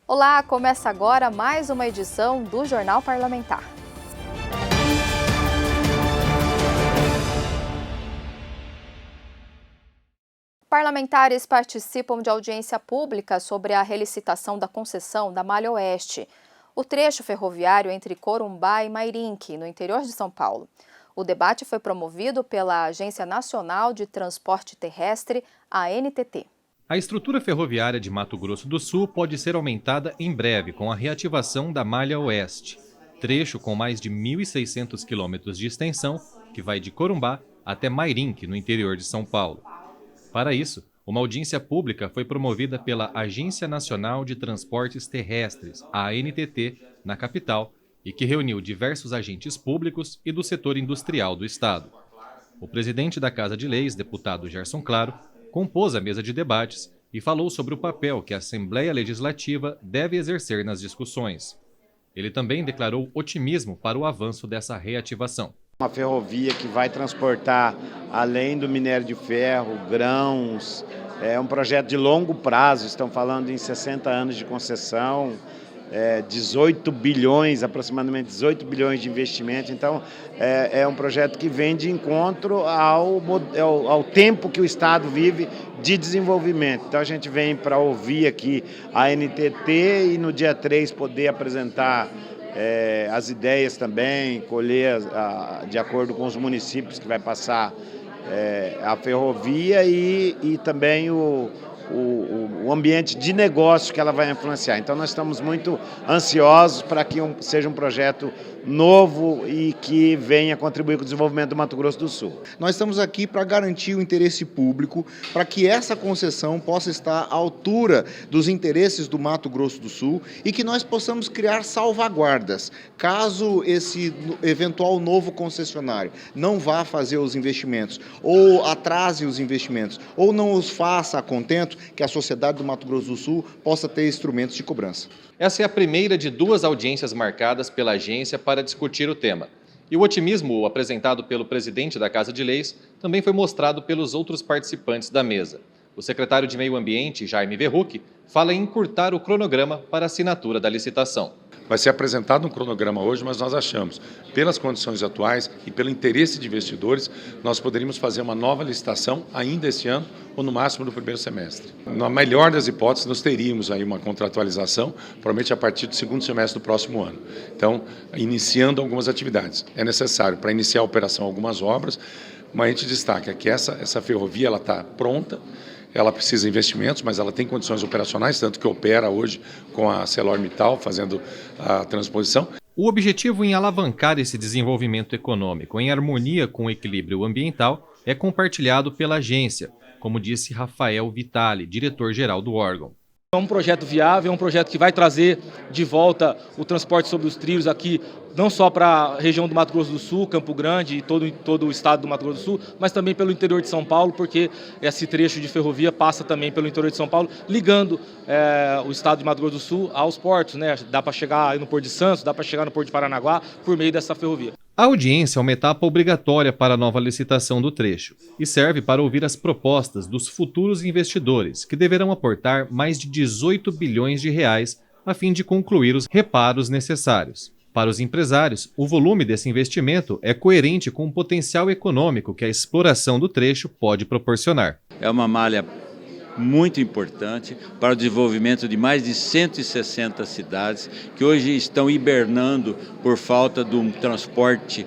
Olá, começa agora mais uma edição do Jornal Parlamentar. Parlamentares participam de audiência pública sobre a relicitação da concessão da Malha Oeste, o trecho ferroviário entre Corumbá e Mairinque, no interior de São Paulo. O debate foi promovido pela Agência Nacional de Transporte Terrestre, a ANTT. A estrutura ferroviária de Mato Grosso do Sul pode ser aumentada em breve com a reativação da Malha Oeste, trecho com mais de 1.600 quilômetros de extensão que vai de Corumbá até Mairinque, no interior de São Paulo. Para isso, uma audiência pública foi promovida pela Agência Nacional de Transportes Terrestres, a ANTT, na capital, e que reuniu diversos agentes públicos e do setor industrial do estado. O presidente da Casa de Leis, deputado Gerson Claro, compôs a mesa de debates e falou sobre o papel que a Assembleia Legislativa deve exercer nas discussões. Ele também declarou otimismo para o avanço dessa reativação. Uma ferrovia que vai transportar, além do minério de ferro, grãos, é um projeto de longo prazo, estão falando em 60 anos de concessão, 18 bilhões, aproximadamente 18 bilhões de investimento. Então, é um projeto que vem de encontro ao tempo que o Estado vive de desenvolvimento. Então, a gente vem para ouvir aqui a NTT e no dia 3 poder apresentar as ideias também, colher de acordo com os municípios que vai passar a ferrovia e também o ambiente de negócio que ela vai influenciar. Então nós estamos muito ansiosos para que seja um projeto novo e que venha contribuir com o desenvolvimento do Mato Grosso do Sul. Nós estamos aqui para garantir o interesse público, para que essa concessão possa estar à altura dos interesses do Mato Grosso do Sul e que nós possamos criar salvaguardas, caso esse eventual novo concessionário não vá fazer os investimentos, ou atrase os investimentos, ou não os faça a contento, que a sociedade do Mato Grosso do Sul possa ter instrumentos de cobrança. Essa é a primeira de 2 audiências marcadas pela agência para discutir o tema. E o otimismo apresentado pelo presidente da Casa de Leis também foi mostrado pelos outros participantes da mesa. O secretário de Meio Ambiente, Jaime Verruc, fala em encurtar o cronograma para a assinatura da licitação. Vai ser apresentado um cronograma hoje, mas nós achamos, pelas condições atuais e pelo interesse de investidores, nós poderíamos fazer uma nova licitação ainda esse ano ou no máximo no primeiro semestre. Na melhor das hipóteses, nós teríamos aí uma contratualização, provavelmente a partir do segundo semestre do próximo ano. Então, iniciando algumas atividades. É necessário, para iniciar a operação, algumas obras, mas a gente destaca que essa ferrovia está pronta. Ela precisa de investimentos, mas ela tem condições operacionais, tanto que opera hoje com a ArcelorMittal fazendo a transposição. O objetivo em alavancar esse desenvolvimento econômico em harmonia com o equilíbrio ambiental é compartilhado pela agência, como disse Rafael Vitali, diretor-geral do órgão. É um projeto viável, é um projeto que vai trazer de volta o transporte sobre os trilhos aqui, não só para a região do Mato Grosso do Sul, Campo Grande e todo o estado do Mato Grosso do Sul, mas também pelo interior de São Paulo, porque esse trecho de ferrovia passa também pelo interior de São Paulo, ligando o estado de Mato Grosso do Sul aos portos, né? Dá para chegar aí no Porto de Santos, dá para chegar no Porto de Paranaguá por meio dessa ferrovia. A audiência é uma etapa obrigatória para a nova licitação do trecho e serve para ouvir as propostas dos futuros investidores, que deverão aportar mais de 18 bilhões de reais a fim de concluir os reparos necessários. Para os empresários, o volume desse investimento é coerente com o potencial econômico que a exploração do trecho pode proporcionar. É uma malha muito importante para o desenvolvimento de mais de 160 cidades que hoje estão hibernando por falta de um transporte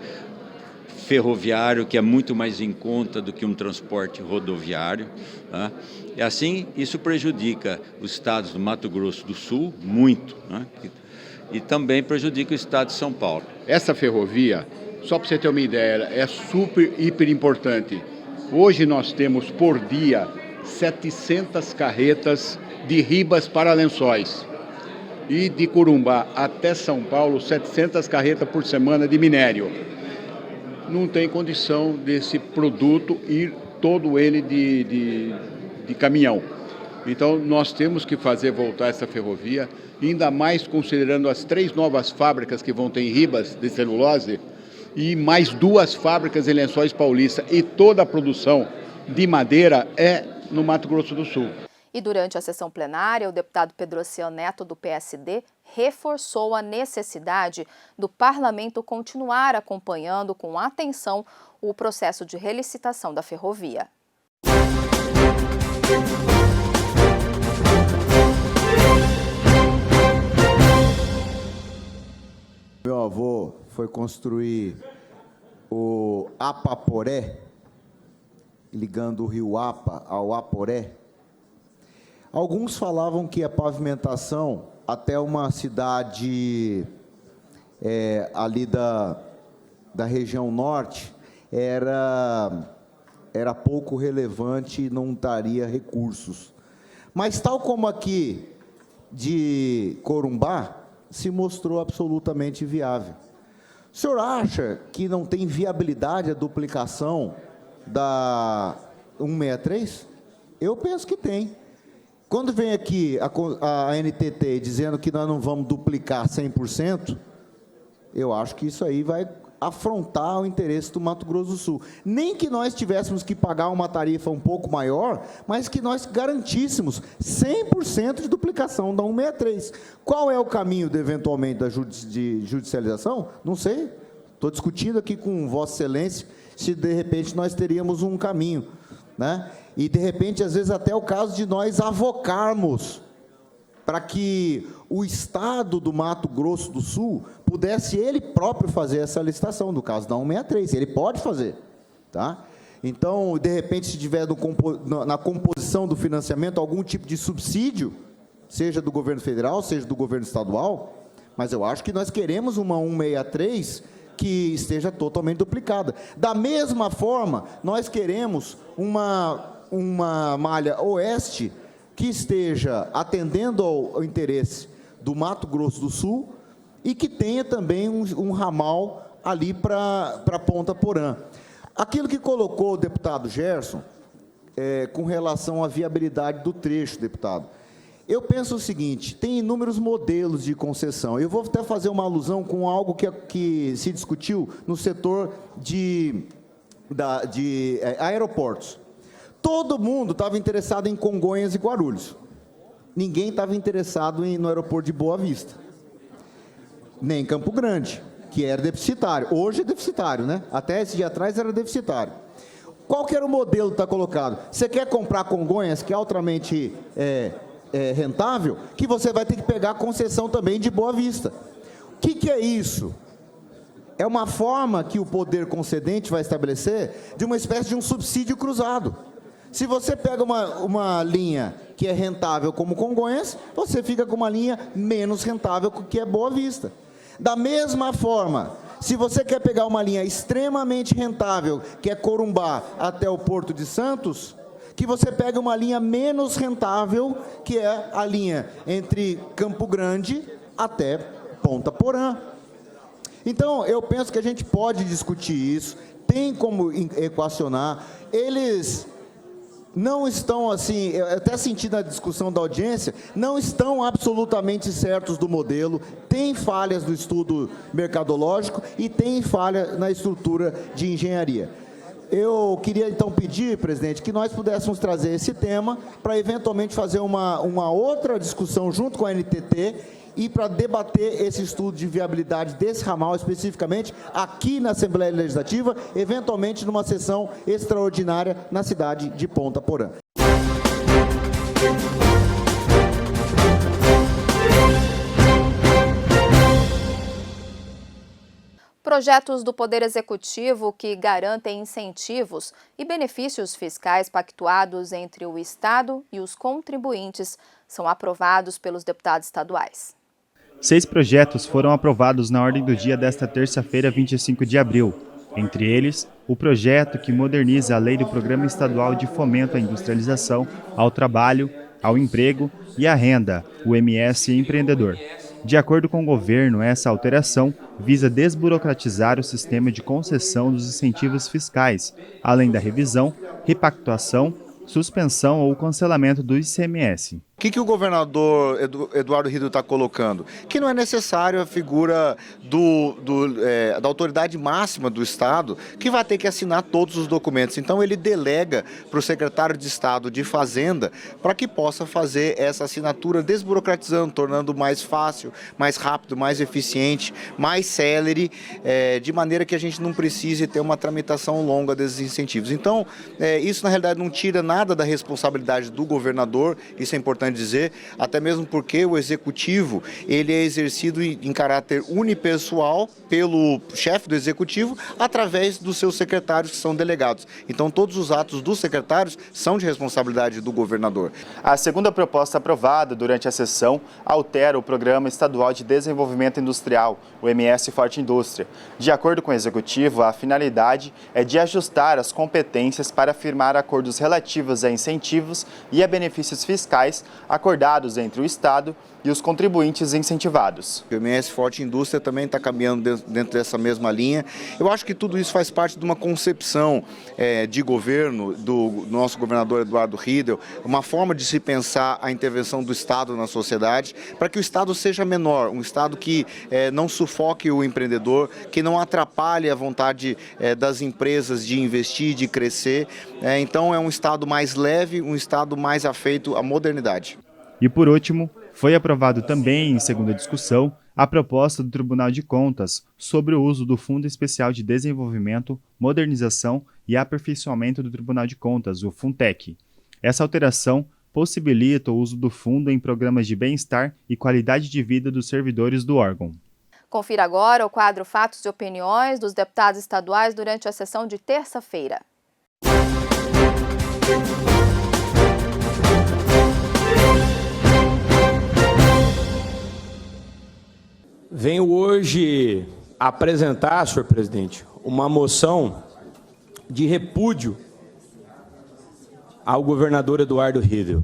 ferroviário que é muito mais em conta do que um transporte rodoviário. Né? E assim, isso prejudica os estados do Mato Grosso do Sul muito, né? E também prejudica o estado de São Paulo. Essa ferrovia, só para você ter uma ideia, é super, hiper importante. Hoje nós temos por dia 700 carretas de Ribas para Lençóis. E de Corumbá até São Paulo, 700 carretas por semana de minério. Não tem condição desse produto ir todo ele de caminhão. Então nós temos que fazer voltar essa ferrovia, ainda mais considerando as 3 novas fábricas que vão ter em Ribas de celulose e mais 2 fábricas em Lençóis Paulista, e toda a produção de madeira é no Mato Grosso do Sul. E durante a sessão plenária, o deputado Pedrocian Neto, do PSD, reforçou a necessidade do parlamento continuar acompanhando com atenção o processo de relicitação da ferrovia. Meu avô foi construir o Apaporé, ligando o rio Apa ao Aporé. Alguns falavam que a pavimentação até uma cidade ali da região norte era pouco relevante e não daria recursos. Mas, tal como aqui de Corumbá, se mostrou absolutamente viável. O senhor acha que não tem viabilidade a duplicação da 163? Eu penso que tem. Quando vem aqui a NTT dizendo que nós não vamos duplicar 100%, eu acho que isso aí vai afrontar o interesse do Mato Grosso do Sul. Nem que nós tivéssemos que pagar uma tarifa um pouco maior, mas que nós garantíssemos 100% de duplicação da 163. Qual é o caminho, eventualmente, de judicialização? Não sei. Estou discutindo aqui com Vossa Excelência se, de repente, nós teríamos um caminho, né? E, de repente, às vezes, até o caso de nós avocarmos para que o Estado do Mato Grosso do Sul pudesse ele próprio fazer essa licitação, no caso da 163, ele pode fazer, tá? Então, de repente, se tiver na composição do financiamento algum tipo de subsídio, seja do governo federal, seja do governo estadual, mas eu acho que nós queremos uma 163 que esteja totalmente duplicada. Da mesma forma, nós queremos uma malha oeste que esteja atendendo ao interesse do Mato Grosso do Sul e que tenha também um ramal ali para Ponta Porã. Aquilo que colocou o deputado Gerson, com relação à viabilidade do trecho, deputado, eu penso o seguinte, tem inúmeros modelos de concessão. Eu vou até fazer uma alusão com algo que se discutiu no setor de aeroportos. Todo mundo estava interessado em Congonhas e Guarulhos. Ninguém estava interessado no aeroporto de Boa Vista. Nem Campo Grande, que era deficitário. Hoje é deficitário, né? Até esse dia atrás era deficitário. Qual que era o modelo que está colocado? Você quer comprar Congonhas, que é altamente rentável, que você vai ter que pegar a concessão também de Boa Vista. O que é isso? É uma forma que o poder concedente vai estabelecer de uma espécie de um subsídio cruzado. Se você pega uma linha que é rentável como Congonhas, você fica com uma linha menos rentável que é Boa Vista. Da mesma forma, se você quer pegar uma linha extremamente rentável, que é Corumbá até o Porto de Santos, que você pega uma linha menos rentável, que é a linha entre Campo Grande até Ponta Porã. Então, eu penso que a gente pode discutir isso, tem como equacionar. Eles não estão, assim, eu até senti na discussão da audiência, não estão absolutamente certos do modelo, tem falhas no estudo mercadológico e tem falha na estrutura de engenharia. Eu queria, então, pedir, presidente, que nós pudéssemos trazer esse tema para, eventualmente, fazer uma outra discussão junto com a NTT e para debater esse estudo de viabilidade desse ramal, especificamente aqui na Assembleia Legislativa, eventualmente numa sessão extraordinária na cidade de Ponta Porã. Projetos do Poder Executivo que garantem incentivos e benefícios fiscais pactuados entre o Estado e os contribuintes são aprovados pelos deputados estaduais. 6 projetos foram aprovados na ordem do dia desta terça-feira, 25 de abril. Entre eles, o projeto que moderniza a lei do Programa Estadual de Fomento à Industrialização, ao Trabalho, ao Emprego e à Renda, o MS Empreendedor. De acordo com o governo, essa alteração visa desburocratizar o sistema de concessão dos incentivos fiscais, além da revisão, repactuação, suspensão ou cancelamento do ICMS. O que o governador Eduardo Riedel está colocando? Que não é necessário a figura da autoridade máxima do Estado, que vai ter que assinar todos os documentos. Então ele delega para o secretário de Estado de Fazenda para que possa fazer essa assinatura, desburocratizando, tornando mais fácil, mais rápido, mais eficiente, mais célere, de maneira que a gente não precise ter uma tramitação longa desses incentivos. Então, isso na realidade não tira nada da responsabilidade do governador, isso é importante dizer, até mesmo porque o executivo ele é exercido em caráter unipessoal pelo chefe do executivo através dos seus secretários que são delegados. Então todos os atos dos secretários são de responsabilidade do governador. A segunda proposta aprovada durante a sessão altera o Programa Estadual de Desenvolvimento Industrial, o MS Forte Indústria. De acordo com o executivo, a finalidade é de ajustar as competências para firmar acordos relativos a incentivos e a benefícios fiscais acordados entre o Estado e os contribuintes incentivados. O MS Forte Indústria também está caminhando dentro dessa mesma linha. Eu acho que tudo isso faz parte de uma concepção de governo do nosso governador Eduardo Riedel, uma forma de se pensar a intervenção do Estado na sociedade, para que o Estado seja menor, um Estado que não sufoque o empreendedor, que não atrapalhe a vontade das empresas de investir, de crescer. Então é um Estado mais leve, um Estado mais afeito à modernidade. E por último, foi aprovado também, em segunda discussão, a proposta do Tribunal de Contas sobre o uso do Fundo Especial de Desenvolvimento, Modernização e Aperfeiçoamento do Tribunal de Contas, o FUNTEC. Essa alteração possibilita o uso do fundo em programas de bem-estar e qualidade de vida dos servidores do órgão. Confira agora o quadro Fatos e Opiniões dos deputados estaduais durante a sessão de terça-feira. Venho hoje apresentar, senhor presidente, uma moção de repúdio ao governador Eduardo Riedel.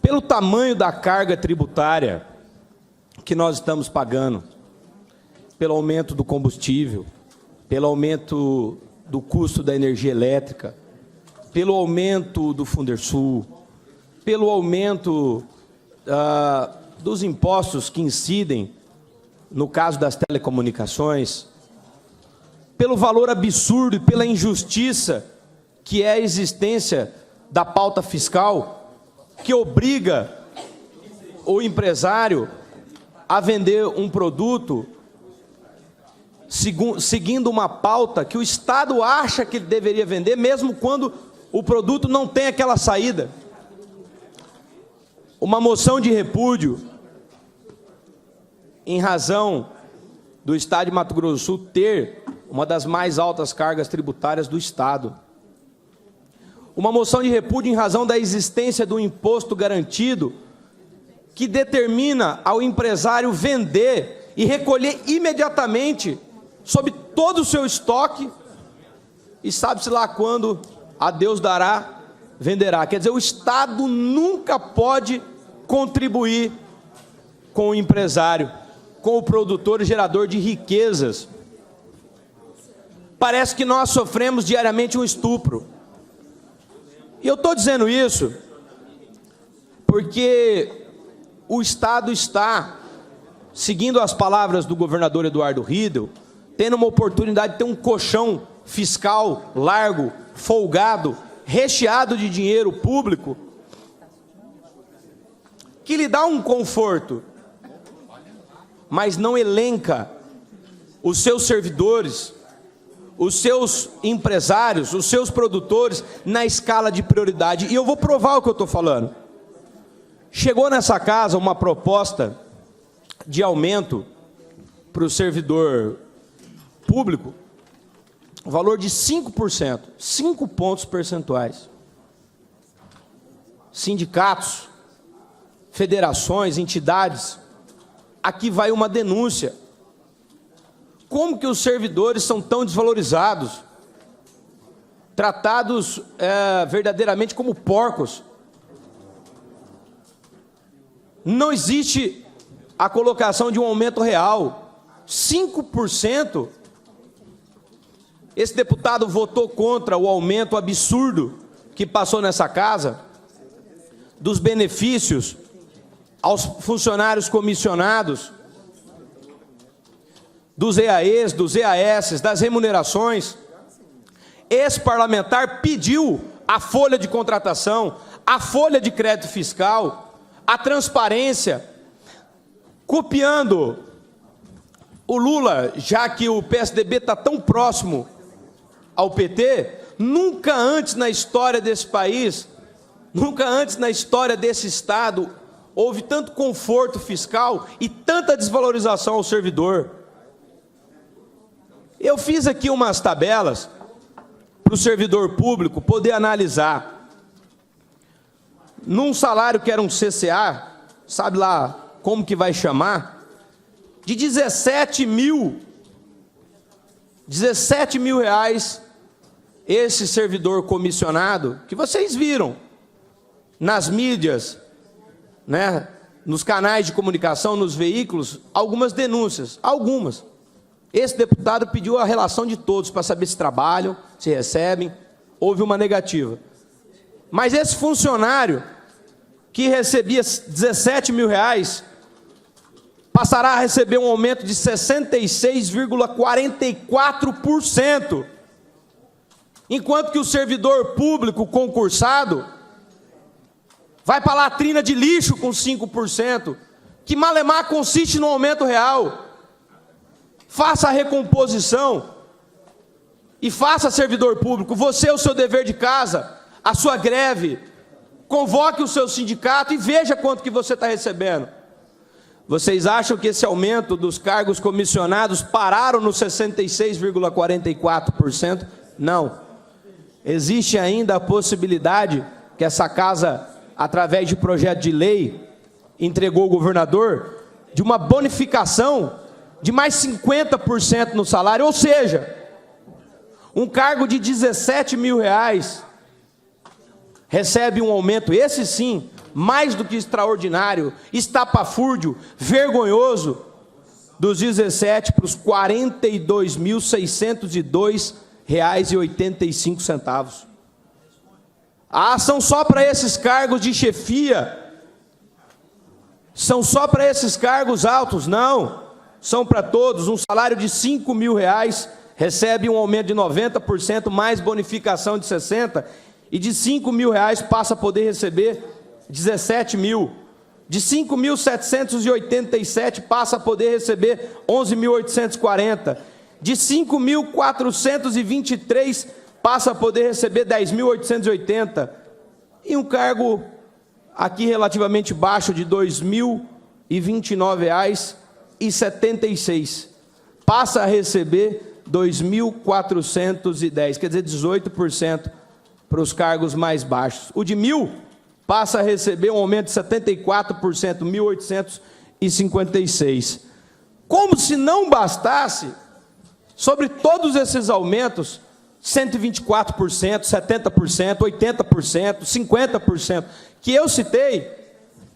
Pelo tamanho da carga tributária que nós estamos pagando, pelo aumento do combustível, pelo aumento do custo da energia elétrica, pelo aumento do Fundersul, pelo aumento dos impostos que incidem no caso das telecomunicações, pelo valor absurdo e pela injustiça que é a existência da pauta fiscal, que obriga o empresário a vender um produto seguindo uma pauta que o Estado acha que ele deveria vender, mesmo quando o produto não tem aquela saída. Uma moção de repúdio em razão do Estado de Mato Grosso do Sul ter uma das mais altas cargas tributárias do Estado. Uma moção de repúdio em razão da existência do imposto garantido, que determina ao empresário vender e recolher imediatamente sobre todo o seu estoque, e sabe-se lá quando a Deus dará, venderá. Quer dizer, o Estado nunca pode contribuir com o empresário, com o produtor e gerador de riquezas. Parece que nós sofremos diariamente um estupro. E eu estou dizendo isso porque o Estado está, seguindo as palavras do governador Eduardo Riedel, tendo uma oportunidade de ter um colchão fiscal largo, folgado, recheado de dinheiro público, que lhe dá um conforto, mas não elenca os seus servidores, os seus empresários, os seus produtores na escala de prioridade. E eu vou provar o que eu estou falando. Chegou nessa casa uma proposta de aumento para o servidor público, valor de 5%, 5 pontos percentuais. Sindicatos, federações, entidades, aqui vai uma denúncia. Como que os servidores são tão desvalorizados, tratados verdadeiramente como porcos? Não existe a colocação de um aumento real, 5%. Esse deputado votou contra o aumento absurdo que passou nessa casa, dos benefícios aos funcionários comissionados, dos EAEs, dos EAS, das remunerações, esse parlamentar pediu a folha de contratação, a folha de crédito fiscal, a transparência, copiando o Lula, já que o PSDB está tão próximo ao PT, nunca antes na história desse país, nunca antes na história desse Estado, houve tanto conforto fiscal e tanta desvalorização ao servidor. Eu fiz aqui umas tabelas para o servidor público poder analisar. Num salário que era um CCA, sabe lá como que vai chamar, de 17 mil reais, esse servidor comissionado, que vocês viram nas mídias, né, nos canais de comunicação, nos veículos, algumas denúncias, algumas. Esse deputado pediu a relação de todos para saber se trabalham, se recebem, houve uma negativa. Mas esse funcionário que recebia 17 mil reais, passará a receber um aumento de 66,44%, enquanto que o servidor público concursado vai para a latrina de lixo com 5%, que malemar consiste no aumento real. Faça a recomposição e faça, servidor público, você o seu dever de casa, a sua greve, convoque o seu sindicato e veja quanto que você está recebendo. Vocês acham que esse aumento dos cargos comissionados pararam no 66,44%? Não. Existe ainda a possibilidade que essa casa, através de projeto de lei, entregou ao governador, de uma bonificação de mais 50% no salário, ou seja, um cargo de 17 mil reais recebe um aumento, esse sim, mais do que extraordinário, estapafúrdio, vergonhoso, dos 17 para os R$ 42.602,85. Ah, são só para esses cargos de chefia? São só para esses cargos altos? Não. São para todos. Um salário de R$ 5 mil recebe um aumento de 90%, mais bonificação de 60%, e de R$ 5 mil passa a poder receber 17 mil. De 5.787 passa a poder receber 11.840. De 5.423 passa a poder receber 10.880. E um cargo aqui relativamente baixo de R$ 2.029,76 passa a receber 2.410, quer dizer, 18% para os cargos mais baixos. O de 1.000 passa a receber um aumento de 74%, 1.856. Como se não bastasse, sobre todos esses aumentos, 124%, 70%, 80%, 50%, que eu citei,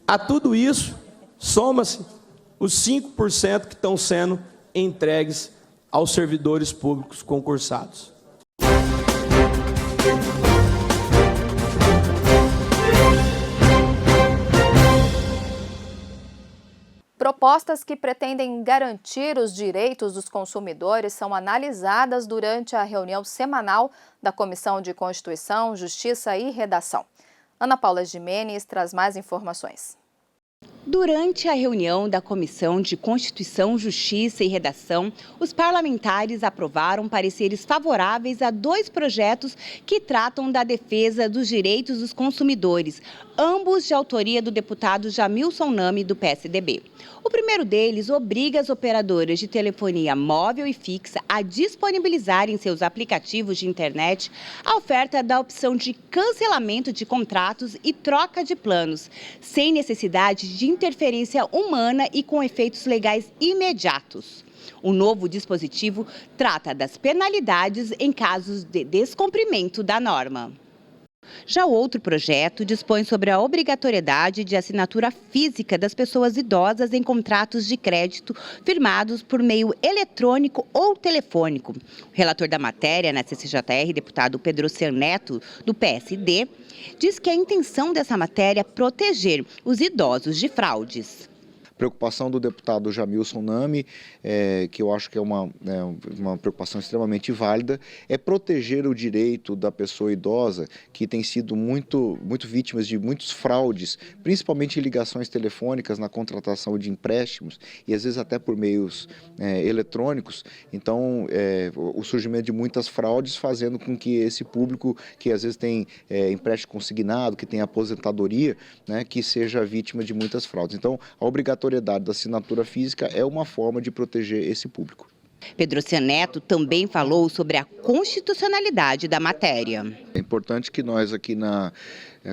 a tudo isso soma-se os 5% que estão sendo entregues aos servidores públicos concursados. Propostas que pretendem garantir os direitos dos consumidores são analisadas durante a reunião semanal da Comissão de Constituição, Justiça e Redação. Ana Paula Gimenez traz mais informações. Durante a reunião da Comissão de Constituição, Justiça e Redação, os parlamentares aprovaram pareceres favoráveis a 2 projetos que tratam da defesa dos direitos dos consumidores, ambos de autoria do deputado Jamilson Nami, do PSDB. O primeiro deles obriga as operadoras de telefonia móvel e fixa a disponibilizarem em seus aplicativos de internet a oferta da opção de cancelamento de contratos e troca de planos, sem necessidade de interferência humana e com efeitos legais imediatos. O novo dispositivo trata das penalidades em casos de descumprimento da norma. Já o outro projeto dispõe sobre a obrigatoriedade de assinatura física das pessoas idosas em contratos de crédito firmados por meio eletrônico ou telefônico. O relator da matéria na CCJR, deputado Pedrociano Neto, do PSD, diz que a intenção dessa matéria é proteger os idosos de fraudes. Preocupação do deputado Jamilson Nami, que eu acho que é uma preocupação extremamente válida, é proteger o direito da pessoa idosa que tem sido muito vítimas de muitos fraudes, principalmente em ligações telefônicas na contratação de empréstimos e às vezes até por meios eletrônicos. Então, o surgimento de muitas fraudes fazendo com que esse público que às vezes tem empréstimo consignado, que tem aposentadoria, né, que seja vítima de muitas fraudes. Então, a obrigatoriedade da assinatura física é uma forma de proteger esse público. Pedrociano Neto também falou sobre a constitucionalidade da matéria. É importante que nós aqui na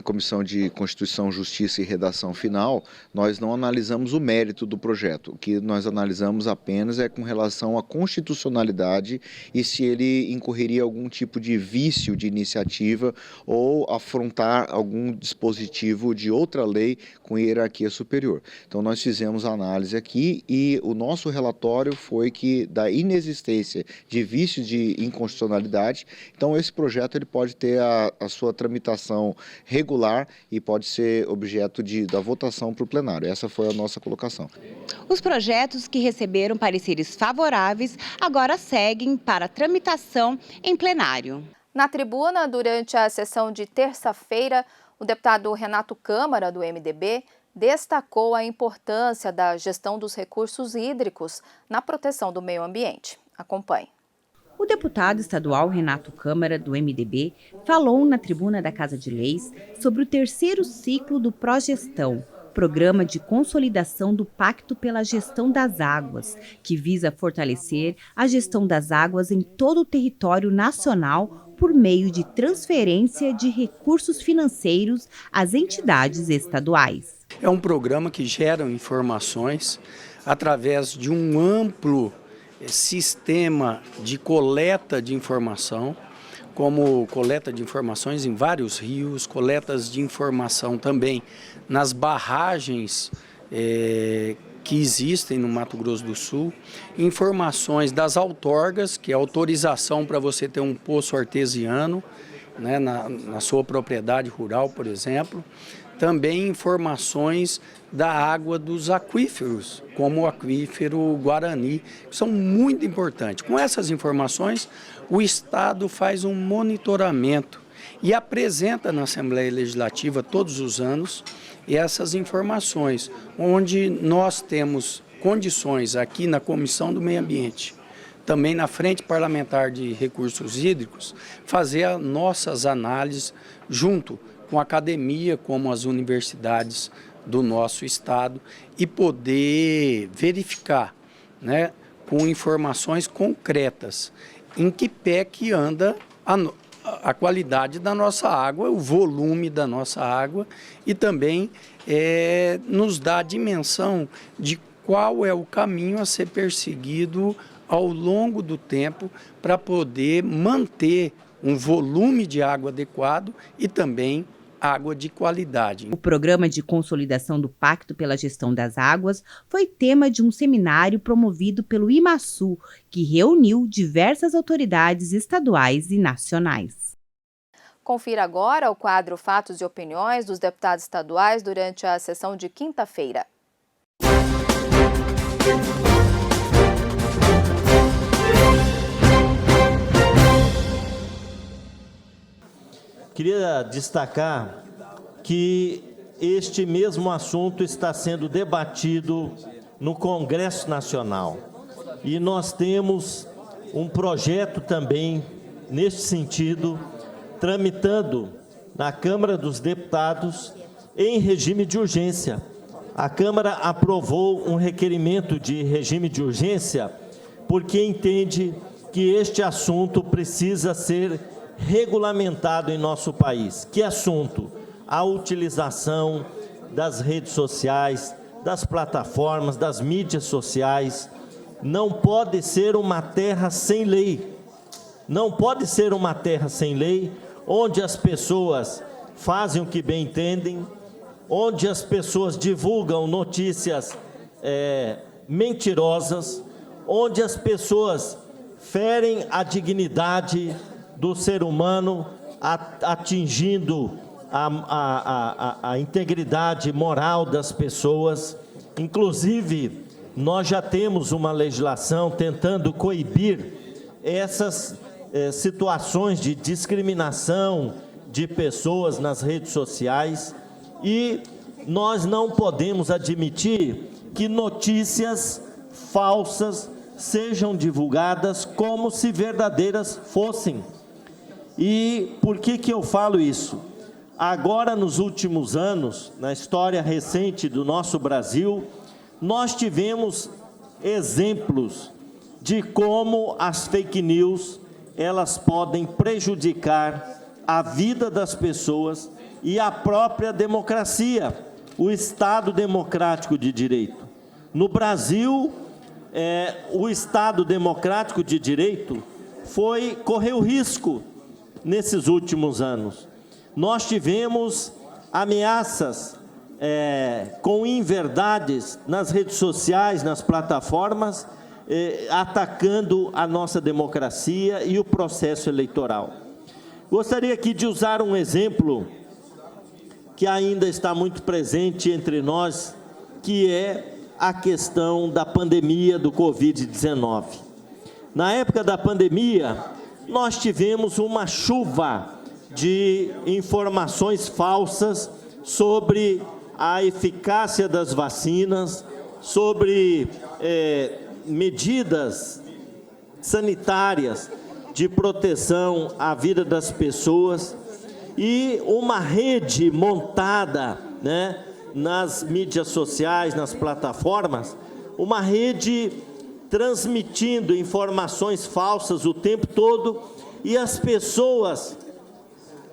Comissão de Constituição, Justiça e Redação Final, nós não analisamos o mérito do projeto. O que nós analisamos apenas é com relação à constitucionalidade e se ele incorreria algum tipo de vício de iniciativa ou afrontar algum dispositivo de outra lei com hierarquia superior. Então nós fizemos a análise aqui e o nosso relatório foi que da inexistência de vício de inconstitucionalidade, então esse projeto ele pode ter a sua tramitação regular e pode ser objeto da votação para o plenário. Essa foi a nossa colocação. Os projetos que receberam pareceres favoráveis agora seguem para tramitação em plenário. Na tribuna, durante a sessão de terça-feira, o deputado Renato Câmara, do MDB, destacou a importância da gestão dos recursos hídricos na proteção do meio ambiente. Acompanhe. O deputado estadual Renato Câmara, do MDB, falou na tribuna da Casa de Leis sobre o terceiro ciclo do Progestão, Programa de Consolidação do Pacto pela Gestão das Águas, que visa fortalecer a gestão das águas em todo o território nacional por meio de transferência de recursos financeiros às entidades estaduais. É um programa que gera informações através de um amplo sistema de coleta de informação, como coleta de informações em vários rios, coletas de informação também nas barragens que existem no Mato Grosso do Sul, informações das outorgas, que é autorização para você ter um poço artesiano, né, na sua propriedade rural, por exemplo. Também informações da água dos aquíferos, como o aquífero Guarani, que são muito importantes. Com essas informações, o Estado faz um monitoramento e apresenta na Assembleia Legislativa todos os anos essas informações, onde nós temos condições aqui na Comissão do Meio Ambiente, também na Frente Parlamentar de Recursos Hídricos, fazer as nossas análises junto com a academia, como as universidades do nosso estado, e poder verificar, né, com informações concretas em que pé que anda a qualidade da nossa água, o volume da nossa água, e também nos dá a dimensão de qual é o caminho a ser perseguido ao longo do tempo para poder manter um volume de água adequado e também água de qualidade. O Programa de Consolidação do Pacto pela Gestão das Águas foi tema de um seminário promovido pelo IMASU, que reuniu diversas autoridades estaduais e nacionais. Confira agora o quadro Fatos e Opiniões dos deputados estaduais durante a sessão de quinta-feira. Queria destacar que este mesmo assunto está sendo debatido no Congresso Nacional e nós temos um projeto também neste sentido tramitando na Câmara dos Deputados em regime de urgência. A Câmara aprovou um requerimento de regime de urgência porque entende que este assunto precisa ser regulamentado em nosso país. Que assunto? A utilização das redes sociais, das plataformas, das mídias sociais. Não pode ser uma terra sem lei. Não pode ser uma terra sem lei, onde as pessoas fazem o que bem entendem, onde as pessoas divulgam notícias mentirosas, onde as pessoas ferem a dignidade do ser humano, atingindo a integridade moral das pessoas. Inclusive, nós já temos uma legislação tentando coibir essas situações de discriminação de pessoas nas redes sociais, e nós não podemos admitir que notícias falsas sejam divulgadas como se verdadeiras fossem. E por que eu falo isso? Agora, nos últimos anos, na história recente do nosso Brasil, nós tivemos exemplos de como as fake news, elas podem prejudicar a vida das pessoas e a própria democracia, o Estado democrático de direito. No Brasil, o Estado democrático de direito correu risco nesses últimos anos. Nós tivemos ameaças com inverdades nas redes sociais, nas plataformas, atacando a nossa democracia e o processo eleitoral. Gostaria aqui de usar um exemplo que ainda está muito presente entre nós, que é a questão da pandemia do Covid-19. Na época da pandemia, nós tivemos uma chuva de informações falsas sobre a eficácia das vacinas, sobre medidas sanitárias de proteção à vida das pessoas, e uma rede montada, né, nas mídias sociais, nas plataformas, uma rede transmitindo informações falsas o tempo todo, e as pessoas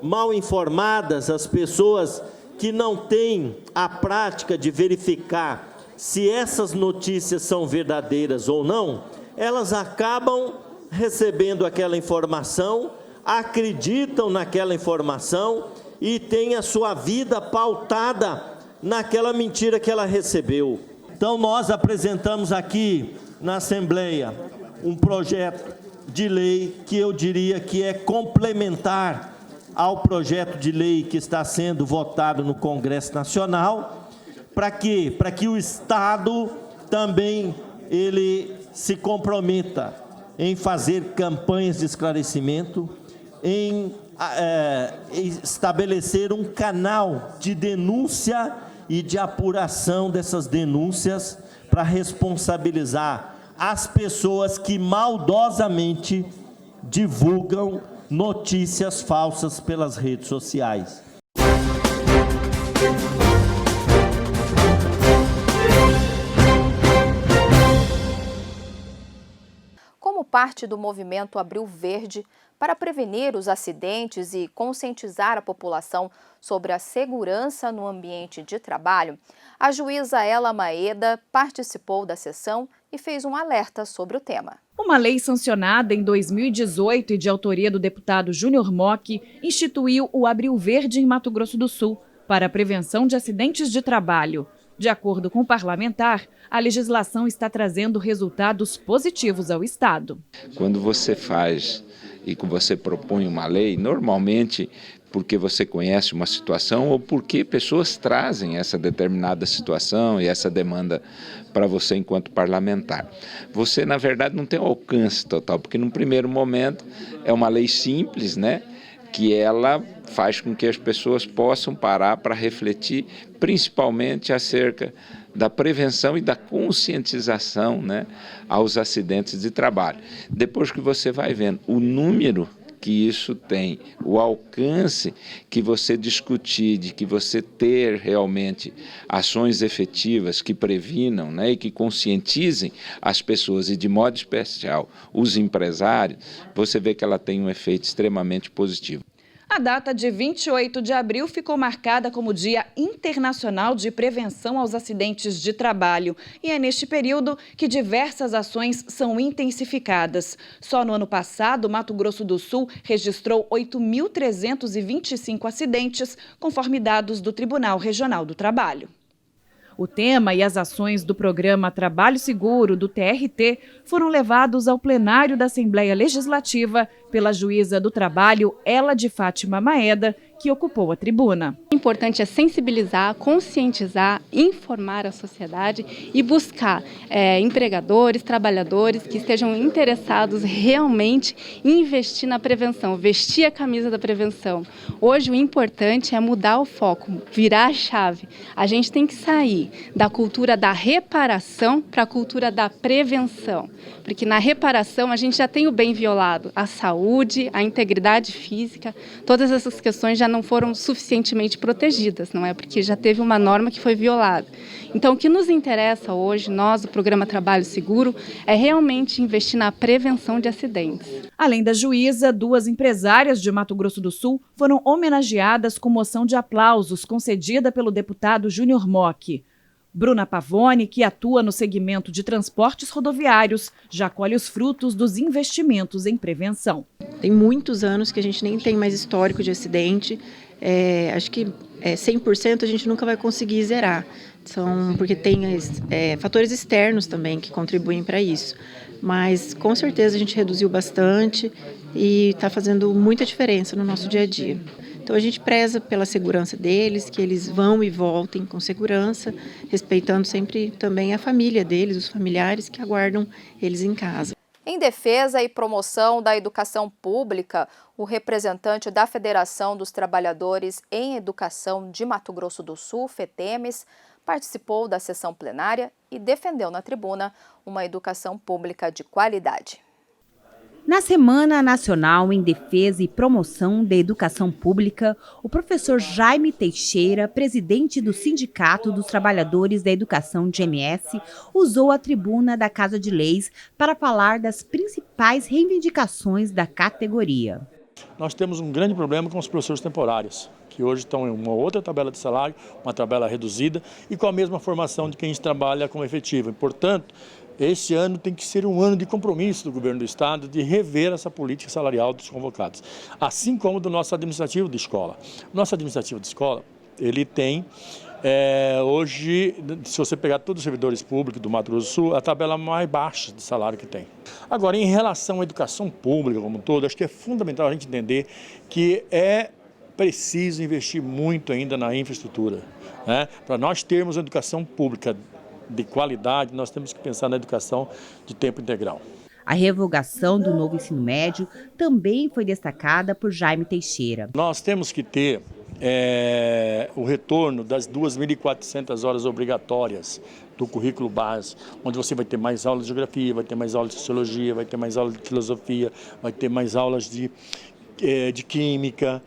mal informadas, as pessoas que não têm a prática de verificar se essas notícias são verdadeiras ou não, elas acabam recebendo aquela informação, acreditam naquela informação e têm a sua vida pautada naquela mentira que ela recebeu. Então, nós apresentamos aqui na Assembleia um projeto de lei que eu diria que é complementar ao projeto de lei que está sendo votado no Congresso Nacional. Para quê? Para que o Estado também ele se comprometa em fazer campanhas de esclarecimento, em estabelecer um canal de denúncia e de apuração dessas denúncias para responsabilizar as pessoas que maldosamente divulgam notícias falsas pelas redes sociais. Como parte do movimento Abril Verde, para prevenir os acidentes e conscientizar a população sobre a segurança no ambiente de trabalho, a juíza Ela Maeda participou da sessão e fez um alerta sobre o tema. Uma lei sancionada em 2018 e de autoria do deputado Júnior Mock instituiu o Abril Verde em Mato Grosso do Sul para a prevenção de acidentes de trabalho. De acordo com o parlamentar, a legislação está trazendo resultados positivos ao Estado. Quando você faz e que você propõe uma lei, normalmente porque você conhece uma situação ou porque pessoas trazem essa determinada situação e essa demanda para você enquanto parlamentar. Você, na verdade, não tem um alcance total, porque num primeiro momento é uma lei simples, né? Que ela faz com que as pessoas possam parar para refletir, principalmente acerca da prevenção e da conscientização, né, aos acidentes de trabalho. Depois que você vai vendo o número que isso tem, o alcance que você discutir, de que você ter realmente ações efetivas que previnam, né, e que conscientizem as pessoas, e de modo especial os empresários, você vê que ela tem um efeito extremamente positivo. A A data de 28 de abril ficou marcada como Dia Internacional de Prevenção aos Acidentes de Trabalho. E é neste período que diversas ações são intensificadas. Só no ano passado, Mato Grosso do Sul registrou 8.325 acidentes, conforme dados do Tribunal Regional do Trabalho. O tema e as ações do programa Trabalho Seguro, do TRT, foram levados ao plenário da Assembleia Legislativa pela juíza do trabalho, Ela de Fátima Maeda, que ocupou a tribuna. O importante é sensibilizar, conscientizar, informar a sociedade e buscar empregadores, trabalhadores que estejam interessados realmente em investir na prevenção, vestir a camisa da prevenção. Hoje o importante é mudar o foco, virar a chave. A gente tem que sair da cultura da reparação para a cultura da prevenção, porque na reparação a gente já tem o bem violado, a saúde, a integridade física, todas essas questões já não foram suficientemente protegidas, não é? Porque já teve uma norma que foi violada. Então, o que nos interessa hoje, nós, do Programa Trabalho Seguro, é realmente investir na prevenção de acidentes. Além da juíza, 2 empresárias de Mato Grosso do Sul foram homenageadas com moção de aplausos concedida pelo deputado Júnior Mock. Bruna Pavone, que atua no segmento de transportes rodoviários, já colhe os frutos dos investimentos em prevenção. Tem muitos anos que a gente nem tem mais histórico de acidente. Acho que 100% a gente nunca vai conseguir zerar. Porque tem fatores externos também que contribuem para isso. Mas com certeza a gente reduziu bastante e está fazendo muita diferença no nosso dia a dia. Então a gente preza pela segurança deles, que eles vão e voltem com segurança, respeitando sempre também a família deles, os familiares que aguardam eles em casa. Em defesa e promoção da educação pública, o representante da Federação dos Trabalhadores em Educação de Mato Grosso do Sul, FETEMES, participou da sessão plenária e defendeu na tribuna uma educação pública de qualidade. Na Semana Nacional em Defesa e Promoção da Educação Pública, o professor Jaime Teixeira, presidente do Sindicato dos Trabalhadores da Educação de MS, usou a tribuna da Casa de Leis para falar das principais reivindicações da categoria. Nós temos um grande problema com os professores temporários, que hoje estão em uma outra tabela de salário, uma tabela reduzida e com a mesma formação de quem trabalha como efetivo. E, portanto, este ano tem que ser um ano de compromisso do governo do estado de rever essa política salarial dos convocados, assim como do nosso administrativo de escola. O nosso administrativo de escola, ele tem, hoje, se você pegar todos os servidores públicos do Mato Grosso do Sul, a tabela mais baixa de salário que tem. Agora, em relação à educação pública como um todo, acho que é fundamental a gente entender que é preciso investir muito ainda na infraestrutura, né? Para nós termos uma educação pública de qualidade, nós temos que pensar na educação de tempo integral. A revogação do novo ensino médio também foi destacada por Jaime Teixeira. Nós temos que ter o retorno das 2.400 horas obrigatórias do currículo base, onde você vai ter mais aulas de geografia, vai ter mais aulas de sociologia, vai ter mais aulas de filosofia, vai ter mais aulas de química.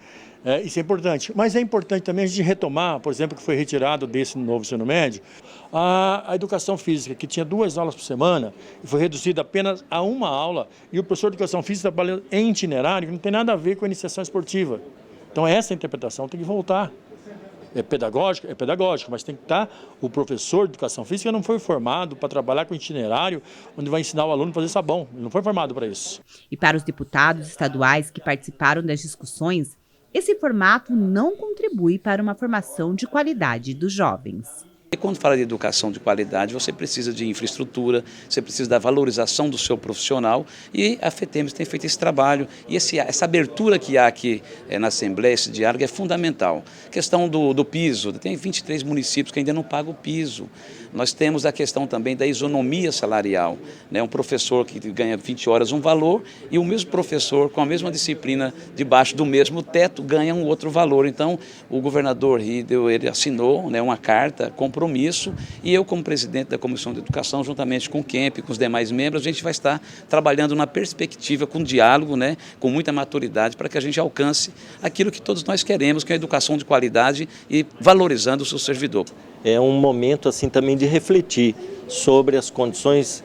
Isso é importante, mas é importante também a gente retomar, por exemplo, que foi retirado desse novo ensino médio, a educação física, que tinha 2 aulas por semana, e foi reduzida apenas a 1 aula, e o professor de educação física trabalha em itinerário, que não tem nada a ver com a iniciação esportiva. Então essa interpretação tem que voltar. É pedagógico, mas tem que estar, o professor de educação física não foi formado para trabalhar com itinerário, onde vai ensinar o aluno a fazer sabão, ele não foi formado para isso. E para os deputados estaduais que participaram das discussões, esse formato não contribui para uma formação de qualidade dos jovens. E quando fala de educação de qualidade, você precisa de infraestrutura, você precisa da valorização do seu profissional e a FETEMES tem feito esse trabalho e essa abertura que há aqui na Assembleia, esse diálogo é fundamental. Questão do piso, tem 23 municípios que ainda não pagam o piso. Nós temos a questão também da isonomia salarial, né? Um professor que ganha 20 horas um valor e o mesmo professor com a mesma disciplina debaixo do mesmo teto ganha um outro valor. Então o governador Riedel, ele assinou, né, uma carta comprometendo compromisso e eu, como presidente da Comissão de Educação, juntamente com o Kemp, com os demais membros, a gente vai estar trabalhando na perspectiva, com diálogo, né, com muita maturidade, para que a gente alcance aquilo que todos nós queremos, que é a educação de qualidade e valorizando o seu servidor. É um momento assim também de refletir sobre as condições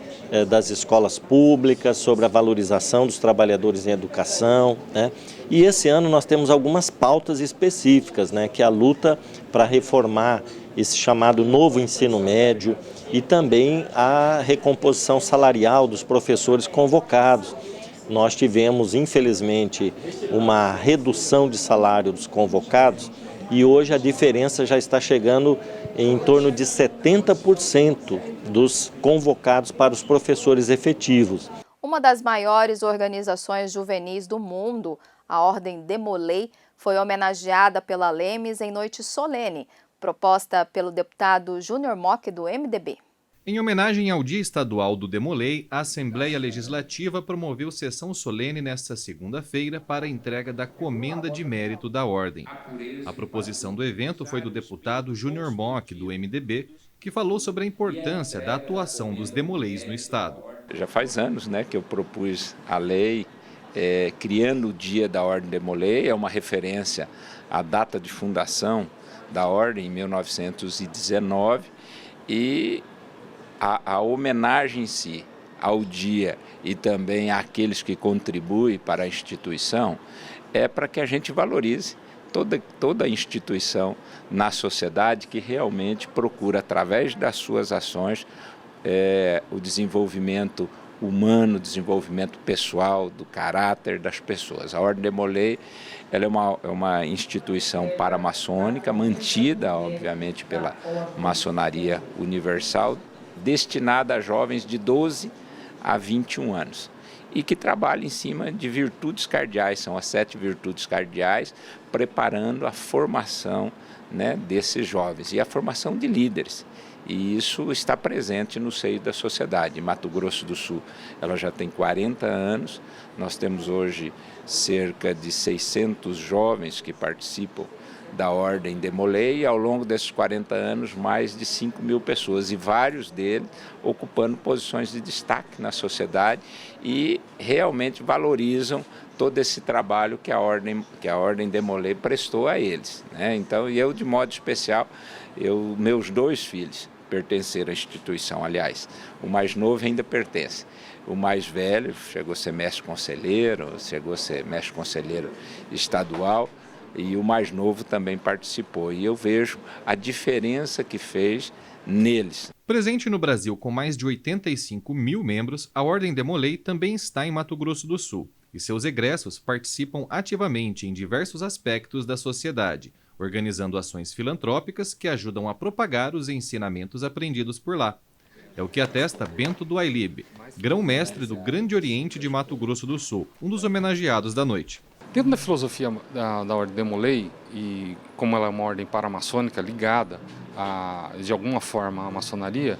das escolas públicas, sobre a valorização dos trabalhadores em educação, né? E esse ano nós temos algumas pautas específicas, né? Que é a luta para reformar esse chamado novo ensino médio e também a recomposição salarial dos professores convocados. Nós tivemos, infelizmente, uma redução de salário dos convocados e hoje a diferença já está chegando em torno de 70% dos convocados para os professores efetivos. Uma das maiores organizações juvenis do mundo, a Ordem Demolei, foi homenageada pela Lemes em noite solene, proposta pelo deputado Júnior Mock do MDB. Em homenagem ao Dia Estadual do Demolei, a Assembleia Legislativa promoveu sessão solene nesta segunda-feira para a entrega da Comenda de Mérito da Ordem. A proposição do evento foi do deputado Júnior Mock, do MDB, que falou sobre a importância da atuação dos Demoleis no Estado. Já faz anos, né, que eu propus a lei criando o Dia da Ordem Demolei, é uma referência à data de fundação da Ordem, em 1919, e a homenagem em si ao dia e também àqueles que contribuem para a instituição é para que a gente valorize toda a instituição na sociedade que realmente procura, através das suas ações, o desenvolvimento humano, o desenvolvimento pessoal, do caráter das pessoas. A Ordem Demolei ela é uma instituição paramaçônica, mantida, obviamente, pela maçonaria universal, destinada a jovens de 12 a 21 anos e que trabalha em cima de virtudes cardeais, são as 7 virtudes cardeais, preparando a formação, né, desses jovens e a formação de líderes. E isso está presente no seio da sociedade. Em Mato Grosso do Sul, ela já tem 40 anos, nós temos hoje cerca de 600 jovens que participam da Ordem Demolei e ao longo desses 40 anos mais de 5 mil pessoas e vários deles ocupando posições de destaque na sociedade e realmente valorizam todo esse trabalho que a Ordem Demolei prestou a eles, né? Então, e eu de modo especial, meus 2 filhos pertenceram à instituição, aliás, o mais novo ainda pertence. O mais velho chegou a ser mestre conselheiro estadual, e o mais novo também participou. E eu vejo a diferença que fez neles. Presente no Brasil com mais de 85 mil membros, a Ordem Demolei também está em Mato Grosso do Sul. E seus egressos participam ativamente em diversos aspectos da sociedade, organizando ações filantrópicas que ajudam a propagar os ensinamentos aprendidos por lá. É o que atesta Bento do Ailib, grão-mestre do Grande Oriente de Mato Grosso do Sul, um dos homenageados da noite. Dentro da filosofia da Ordem Demolei, e como ela é uma ordem paramaçônica ligada, de alguma forma, à maçonaria,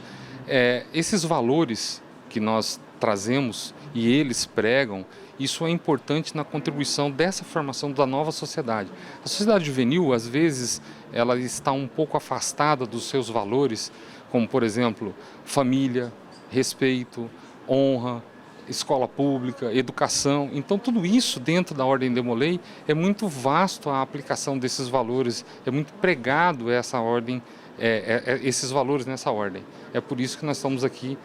esses valores que nós trazemos e eles pregam, isso é importante na contribuição dessa formação da nova sociedade. A sociedade juvenil, às vezes, ela está um pouco afastada dos seus valores, como, por exemplo, família, respeito, honra, escola pública, educação. Então, tudo isso dentro da Ordem Demolei é muito vasto a aplicação desses valores, é muito pregado essa ordem, esses valores nessa ordem. É por isso que nós estamos aqui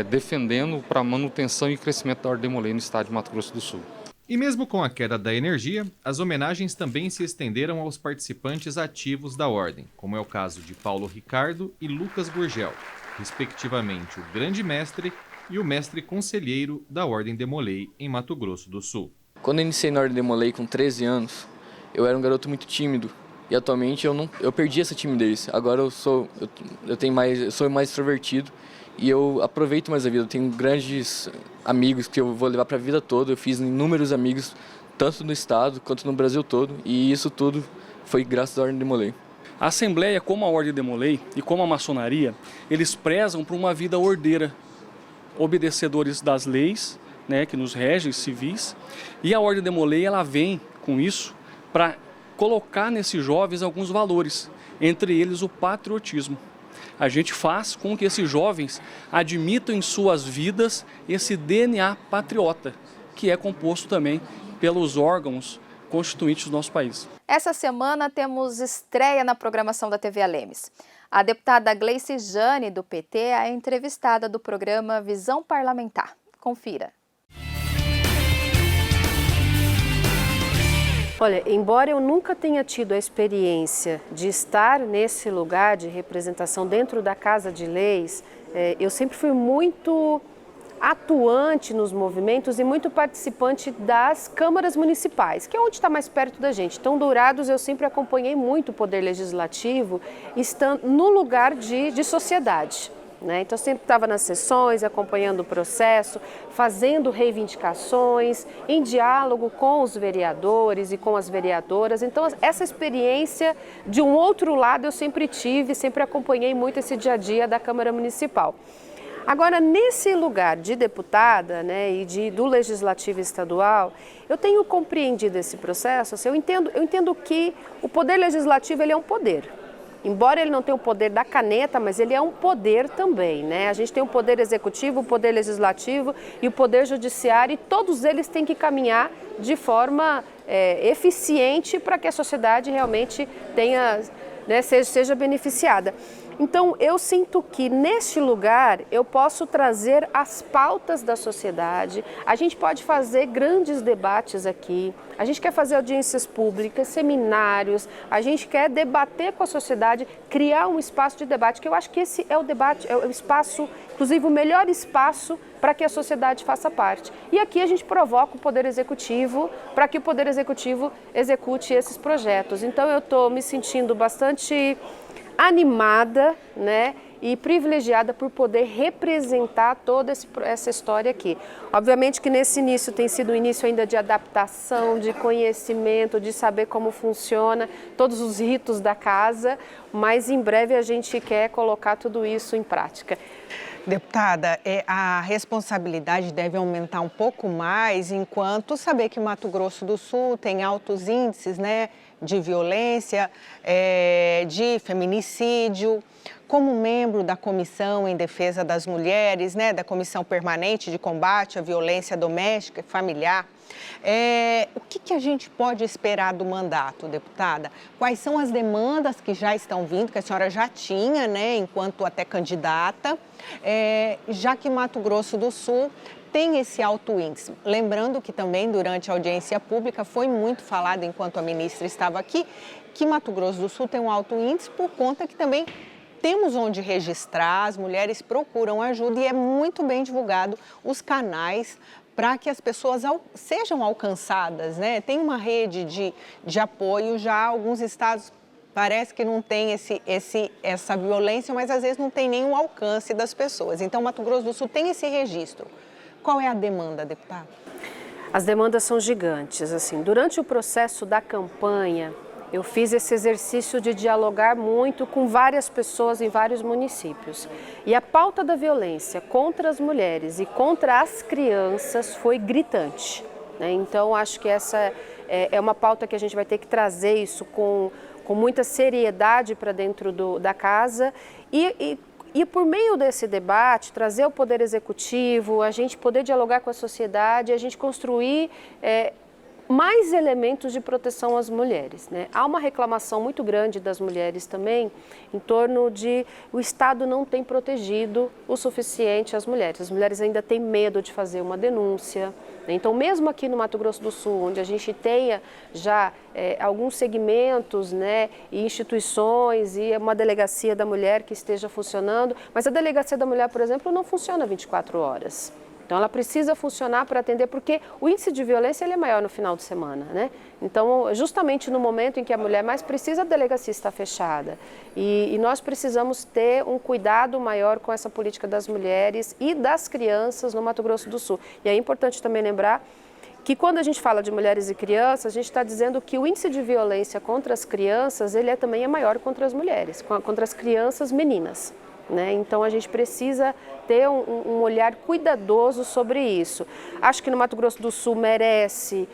defendendo para a manutenção e crescimento da Ordem Demolei no estado de Mato Grosso do Sul. E mesmo com a queda da energia, as homenagens também se estenderam aos participantes ativos da Ordem, como é o caso de Paulo Ricardo e Lucas Gurgel, respectivamente o Grande Mestre e o Mestre Conselheiro da Ordem Demolei em Mato Grosso do Sul. Quando eu iniciei na Ordem Demolei com 13 anos, eu era um garoto muito tímido e atualmente eu perdi essa timidez. Agora eu sou mais extrovertido e eu aproveito mais a vida. Eu tenho grandes amigos que eu vou levar para a vida toda. Eu fiz inúmeros amigos, tanto no estado quanto no Brasil todo, e isso tudo foi graças à Ordem Demolei. A Assembleia, como a Ordem Demolei e como a maçonaria, eles prezam por uma vida ordeira, obedecedores das leis, né, que nos regem, civis, e a Ordem Demolei ela vem com isso para colocar nesses jovens alguns valores, entre eles o patriotismo. A gente faz com que esses jovens admitam em suas vidas esse DNA patriota, que é composto também pelos órgãos constituintes do nosso país. Essa semana temos estreia na programação da TV Alemes. A deputada Gleice Jane, do PT, é a entrevistada do programa Visão Parlamentar. Confira. Olha, embora eu nunca tenha tido a experiência de estar nesse lugar de representação dentro da Casa de Leis, eu sempre fui muito atuante nos movimentos e muito participante das câmaras municipais, que é onde está mais perto da gente. Então, Dourados, eu sempre acompanhei muito o Poder Legislativo, estando no lugar de sociedade. Então, eu sempre estava nas sessões, acompanhando o processo, fazendo reivindicações, em diálogo com os vereadores e com as vereadoras. Então, essa experiência de um outro lado eu sempre tive, sempre acompanhei muito esse dia a dia da Câmara Municipal. Agora, nesse lugar de deputada e do Legislativo Estadual, eu tenho compreendido esse processo, eu entendo que o Poder Legislativo ele é um poder. Embora ele não tenha o poder da caneta, mas ele é um poder também, A gente tem o Poder Executivo, o Poder Legislativo e o Poder Judiciário, e todos eles têm que caminhar de forma eficiente para que a sociedade realmente tenha, seja beneficiada. Então, eu sinto que neste lugar eu posso trazer as pautas da sociedade, a gente pode fazer grandes debates aqui, a gente quer fazer audiências públicas, seminários, a gente quer debater com a sociedade, criar um espaço de debate, que eu acho que esse é o debate, é o espaço, inclusive o melhor espaço para que a sociedade faça parte. E aqui a gente provoca o Poder Executivo para que o Poder Executivo execute esses projetos. Então, eu estou me sentindo bastante animada, e privilegiada por poder representar toda essa história aqui. Obviamente que nesse início tem sido um início ainda de adaptação, de conhecimento, de saber como funciona, todos os ritos da casa, mas em breve a gente quer colocar tudo isso em prática. Deputada, a responsabilidade deve aumentar um pouco mais enquanto saber que Mato Grosso do Sul tem altos índices, de violência, de feminicídio. Como membro da Comissão em Defesa das Mulheres, da Comissão Permanente de Combate à Violência Doméstica e Familiar, o que a gente pode esperar do mandato, deputada? Quais são as demandas que já estão vindo, que a senhora já tinha, enquanto até candidata, já que Mato Grosso do Sul tem esse alto índice? Lembrando que também durante a audiência pública foi muito falado, enquanto a ministra estava aqui, que Mato Grosso do Sul tem um alto índice por conta que também temos onde registrar, as mulheres procuram ajuda e é muito bem divulgado os canais para que as pessoas sejam alcançadas, Tem uma rede de apoio, já alguns estados parece que não tem essa violência, mas às vezes não tem nenhum alcance das pessoas. Então, Mato Grosso do Sul tem esse registro. Qual é a demanda, deputada? As demandas são gigantes. Durante o processo da campanha, eu fiz esse exercício de dialogar muito com várias pessoas em vários municípios. E a pauta da violência contra as mulheres e contra as crianças foi gritante. Então, acho que essa é uma pauta que a gente vai ter que trazer isso com muita seriedade para dentro da casa e por meio desse debate, trazer o Poder Executivo, a gente poder dialogar com a sociedade, a gente construir mais elementos de proteção às mulheres. Há uma reclamação muito grande das mulheres também em torno de o Estado não tem protegido o suficiente as mulheres. As mulheres ainda têm medo de fazer uma denúncia. Então, mesmo aqui no Mato Grosso do Sul, onde a gente tenha já alguns segmentos e instituições e uma delegacia da mulher que esteja funcionando, mas a delegacia da mulher, por exemplo, não funciona 24 horas. Então, ela precisa funcionar para atender, porque o índice de violência ele é maior no final de semana, Então, justamente no momento em que a mulher mais precisa, a delegacia está fechada. E nós precisamos ter um cuidado maior com essa política das mulheres e das crianças no Mato Grosso do Sul. E é importante também lembrar que quando a gente fala de mulheres e crianças, a gente está dizendo que o índice de violência contra as crianças, ele também é maior contra as mulheres, contra as crianças meninas. Então, a gente precisa ter um olhar cuidadoso sobre isso. Acho que no Mato Grosso do Sul merece...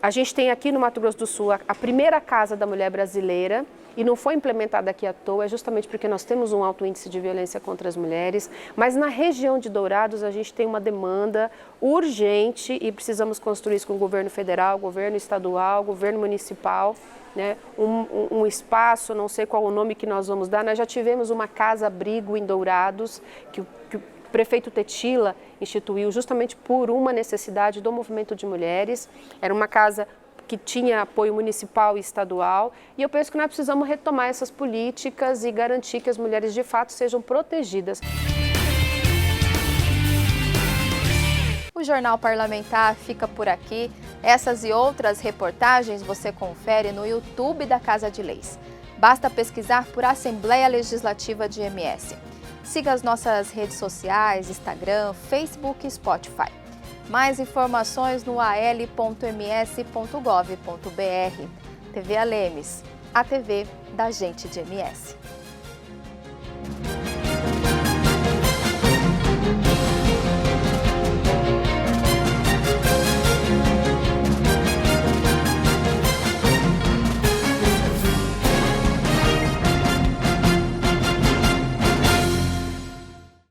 a gente tem aqui no Mato Grosso do Sul a primeira Casa da Mulher Brasileira, e não foi implementada aqui à toa, é justamente porque nós temos um alto índice de violência contra as mulheres, mas na região de Dourados a gente tem uma demanda urgente e precisamos construir isso com o governo federal, governo estadual, governo municipal, né? Um espaço, não sei qual o nome que nós vamos dar, nós já tivemos uma casa-abrigo em Dourados, que o prefeito Tetila instituiu justamente por uma necessidade do movimento de mulheres, era uma casa que tinha apoio municipal e estadual, e eu penso que nós precisamos retomar essas políticas e garantir que as mulheres de fato sejam protegidas. O Jornal Parlamentar fica por aqui. Essas e outras reportagens você confere no YouTube da Casa de Leis. Basta pesquisar por Assembleia Legislativa de MS. Siga as nossas redes sociais, Instagram, Facebook e Spotify. Mais informações no al.ms.gov.br. TV Alemes, a TV da gente de MS.